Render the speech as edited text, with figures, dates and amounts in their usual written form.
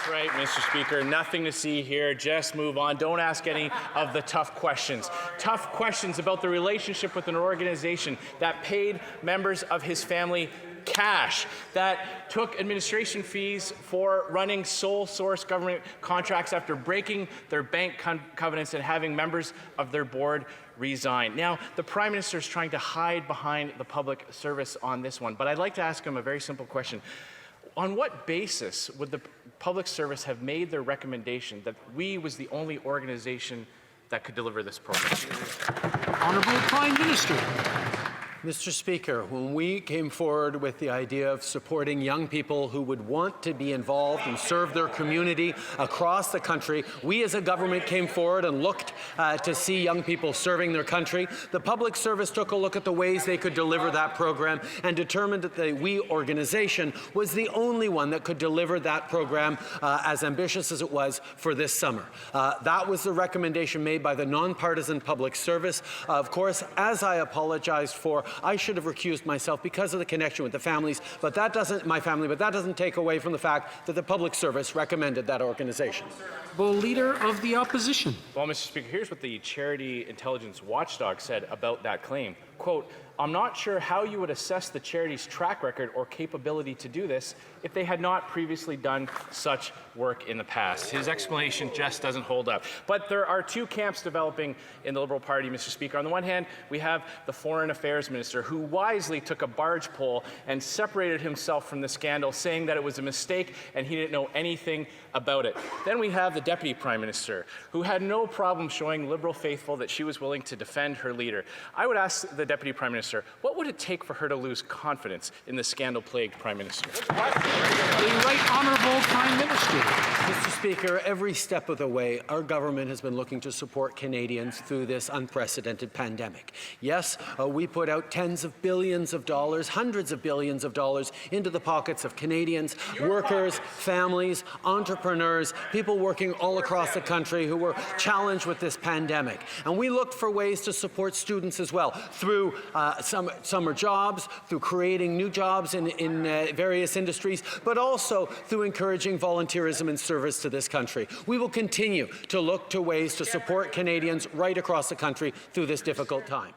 That's right, Mr. Speaker. Nothing to see here. Just move on. Don't ask any of the tough questions. Tough questions about the relationship with an organization that paid members of his family cash, that took administration fees for running sole source government contracts after breaking their bank covenants and having members of their board resign. Now, the Prime Minister is trying to hide behind the public service on this one, but I'd like to ask him a very simple question. On what basis would the public service have made their recommendation that we was the only organization that could deliver this program? Honourable Prime Minister. Mr. Speaker, when we came forward with the idea of supporting young people who would want to be involved and serve their community across the country, we as a government came forward and looked to see young people serving their country. The public service took a look at the ways they could deliver that program and determined that the WE organization was the only one that could deliver that program as ambitious as it was for this summer. That was the recommendation made by the nonpartisan public service. Of course, as I apologized for, I should have recused myself because of the connection with the families, but that doesn't take away from the fact that the public service recommended that organization. Leader of the Opposition. Well, Mr. Speaker, here's what the Charity Intelligence Watchdog said about that claim. Quote, "I'm not sure how you would assess the charity's track record or capability to do this if they had not previously done such work in the past." His explanation just doesn't hold up. But there are two camps developing in the Liberal Party, Mr. Speaker. On the one hand, we have the Foreign Affairs Minister, who wisely took a barge pole and separated himself from the scandal, saying that it was a mistake and he didn't know anything about it. Then we have the Deputy Prime Minister, who had no problem showing Liberal faithful that she was willing to defend her leader. I would ask the Deputy Prime Minister, what would it take for her to lose confidence in the scandal-plagued Prime Minister? The Right Honourable Prime Minister. Mr. Speaker, every step of the way, our government has been looking to support Canadians through this unprecedented pandemic. Yes, we put out tens of billions of dollars, hundreds of billions of dollars into the pockets of Canadians, workers, families, entrepreneurs, people working all across the country who were challenged with this pandemic. And we looked for ways to support students as well, through summer jobs, through creating new jobs in various industries, but also through encouraging volunteerism and service to this country. We will continue to look to ways to support Canadians right across the country through this difficult time.